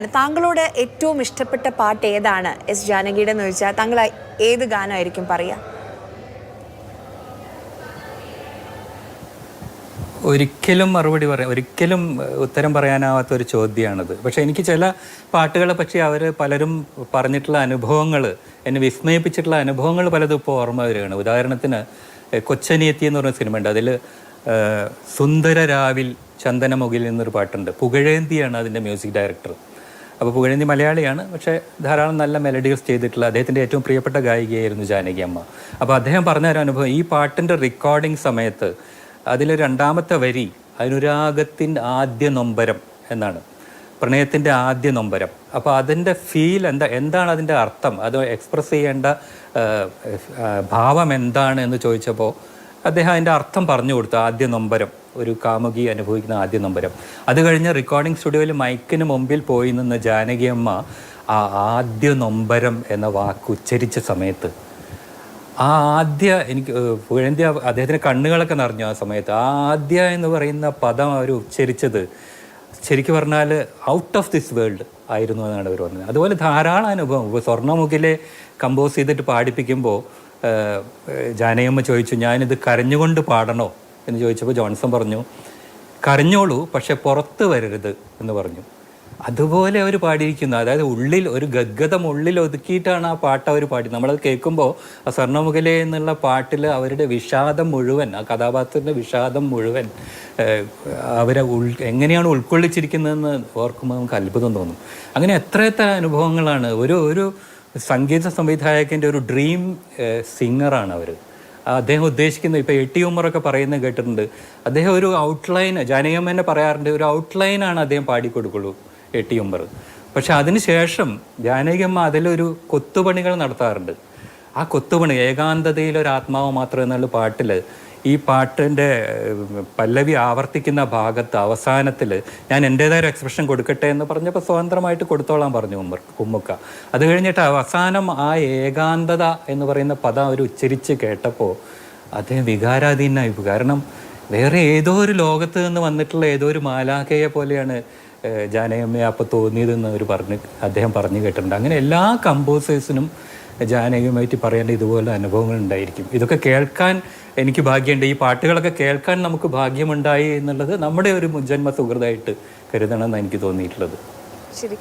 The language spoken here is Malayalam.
താങ്കളോട് ഏറ്റവും ഇഷ്ടപ്പെട്ട പാട്ട് ഏതാണ് എസ് ജാനകിയുടെ എന്ന് ചോദിച്ചാൽ താങ്കൾ ഏത് ഗാനമായിരിക്കും പറയുക? ഒരിക്കലും മറുപടി പറയാം, ഒരിക്കലും ഉത്തരം പറയാനാവാത്ത ഒരു ചോദ്യമാണത്. പക്ഷേ എനിക്ക് ചില പാട്ടുകളെ പറ്റി അവർ പലരും പറഞ്ഞിട്ടുള്ള അനുഭവങ്ങൾ, എന്നെ വിസ്മയിപ്പിച്ചിട്ടുള്ള അനുഭവങ്ങൾ പലതും ഇപ്പോൾ ഓർമ്മ വരികയാണ്. ഉദാഹരണത്തിന് കൊച്ചനിയത്തി എന്ന് പറഞ്ഞ സിനിമ ഉണ്ട്. അതിൽ സുന്ദര രാവിൽ ചന്ദനമുകിൽ എന്നൊരു പാട്ടുണ്ട്. പുകഴേന്തിയാണ് അതിൻ്റെ മ്യൂസിക് ഡയറക്ടർ. അപ്പോൾ പുകഴേന്തി മലയാളിയാണ്, പക്ഷേ ധാരാളം നല്ല മെലഡീസ് ചെയ്തിട്ടുള്ള അദ്ദേഹത്തിൻ്റെ ഏറ്റവും പ്രിയപ്പെട്ട ഗായികയായിരുന്നു ജാനകി അമ്മ. അപ്പോൾ അദ്ദേഹം പറഞ്ഞ ഒരു അനുഭവം, ഈ പാട്ടിൻ്റെ റെക്കോർഡിംഗ് സമയത്ത് അതിൽ രണ്ടാമത്തെ വരി അനുരാഗത്തിൻ്റെ ആദ്യ നൊമ്പരം എന്നാണ്, പ്രണയത്തിൻ്റെ ആദ്യ നൊമ്പരം. അപ്പോൾ അതിൻ്റെ ഫീൽ എന്താണ് അതിൻ്റെ അർത്ഥം, അത് എക്സ്പ്രസ് ചെയ്യേണ്ട ഭാവം എന്താണ് എന്ന് ചോദിച്ചപ്പോൾ അദ്ദേഹം അതിൻ്റെ അർത്ഥം പറഞ്ഞു കൊടുത്തു. ആദ്യ നൊമ്പരം, ഒരു കാമുകി അനുഭവിക്കുന്ന ആദ്യ നൊമ്പരം. അത് കഴിഞ്ഞ് റെക്കോർഡിംഗ് സ്റ്റുഡിയോയിൽ മൈക്കിന് മുമ്പിൽ പോയി നിന്ന് ജാനകി അമ്മ ആ ആദ്യ നൊമ്പരം എന്ന വാക്ക് ഉച്ചരിച്ച സമയത്ത് എനിക്ക് പുകഴേന്തി അദ്ദേഹത്തിൻ്റെ കണ്ണുകളൊക്കെ നിറഞ്ഞു ആ സമയത്ത്. ആദ്യ എന്ന് പറയുന്ന പദം അവർ ഉച്ചരിച്ചത് ശരിക്കും പറഞ്ഞാൽ ഔട്ട് ഓഫ് ദിസ് വേൾഡ് ആയിരുന്നു എന്നാണ് അവർ പറഞ്ഞത്. അതുപോലെ ധാരാളം അനുഭവം. ഇപ്പോൾ സ്വർണ്ണമുഖിലെ കമ്പോസ് ചെയ്തിട്ട് പാടിപ്പിക്കുമ്പോൾ ജാനകിയമ്മ ചോദിച്ചു, ഞാനിത് കരഞ്ഞുകൊണ്ട് പാടണോ എന്ന് ചോദിച്ചപ്പോൾ ജോൺസൺ പറഞ്ഞു, കരഞ്ഞോളൂ, പക്ഷെ പുറത്ത് വരരുത് എന്ന് പറഞ്ഞു. അതുപോലെ അവർ പാടിയിരിക്കുന്നു. അതായത് ഉള്ളിൽ ഒരു ഗദ്ഗതം ഉള്ളിൽ ഒതുക്കിയിട്ടാണ് ആ പാട്ട് അവർ പാടി. നമ്മളത് കേൾക്കുമ്പോൾ ആ സ്വർണ്ണമുഖിലെ എന്നുള്ള പാട്ടിൽ അവരുടെ വിഷാദം മുഴുവൻ, ആ കഥാപാത്രത്തിൻ്റെ വിഷാദം മുഴുവൻ അവരെ എങ്ങനെയാണ് ഉൾക്കൊള്ളിച്ചിരിക്കുന്നതെന്ന് ഓർക്കുമ്പോൾ നമുക്ക് അത്ഭുതം തോന്നും. അങ്ങനെ എത്ര അനുഭവങ്ങളാണ്. ഒരു സംഗീത സംവിധായകൻ്റെ ഒരു ഡ്രീം സിംഗറാണ് അവർ. അദ്ദേഹം ഉദ്ദേശിക്കുന്നത്, ഇപ്പോൾ എ.ടി. ഉമ്മറൊക്കെ പറയുന്നത് കേട്ടിട്ടുണ്ട്, അദ്ദേഹം ഒരു ഔട്ട്ലൈൻ, ജാനകിയമ്മ തന്നെ പറയാറുണ്ട്, ഒരു ഔട്ട്ലൈനാണ് അദ്ദേഹം പാടിക്കൊടുക്കുള്ളൂ എ.ടി. ഉമ്മർ. പക്ഷെ അതിനുശേഷം ജാനകിയമ്മ അതിലൊരു കൊത്തുപണികൾ നടത്താറുണ്ട്. ആ കൊത്തുപണി ഏകാന്തതയിലൊരാത്മാവ് മാത്രം എന്നുള്ള പാട്ടിൽ, ഈ പാട്ടിൻ്റെ പല്ലവി ആവർത്തിക്കുന്ന ഭാഗത്ത് അവസാനത്തിൽ ഞാൻ എൻ്റേതായ ഒരു എക്സ്പ്രഷൻ കൊടുക്കട്ടെ എന്ന് പറഞ്ഞപ്പോൾ സ്വതന്ത്രമായിട്ട് കൊടുത്തോളാൻ പറഞ്ഞു ഉമ്മുക്ക. അത് കഴിഞ്ഞിട്ട് അവസാനം ആ ഏകാന്തത എന്ന് പറയുന്ന പദം അവർ ഉച്ചരിച്ച് കേട്ടപ്പോൾ അദ്ദേഹം വികാരാധീനായി. കാരണം വേറെ ഏതോ ഒരു ലോകത്ത് നിന്ന് വന്നിട്ടുള്ള ഏതോ ഒരു മാലാഖയെ പോലെയാണ് ജാനകിയമ്മയെ അപ്പോൾ തോന്നിയതെന്ന് അദ്ദേഹം പറഞ്ഞു കേട്ടിട്ടുണ്ട്. അങ്ങനെ എല്ലാ കമ്പോസേഴ്സിനും ജാനകിയുമായിട്ട് പറയേണ്ട ഇതുപോലെ അനുഭവങ്ങൾ ഉണ്ടായിരിക്കും. ഇതൊക്കെ കേൾക്കാൻ എനിക്ക് ഭാഗ്യമുണ്ട്. ഈ പാട്ടുകളൊക്കെ കേൾക്കാൻ നമുക്ക് ഭാഗ്യമുണ്ടായി എന്നുള്ളത് നമ്മുടെ ഒരു മുജ്ജന്മ സുഹൃത്തായിട്ട് കരുതണമെന്നാണ് എനിക്ക് തോന്നിയിട്ടുള്ളത്. ശരി.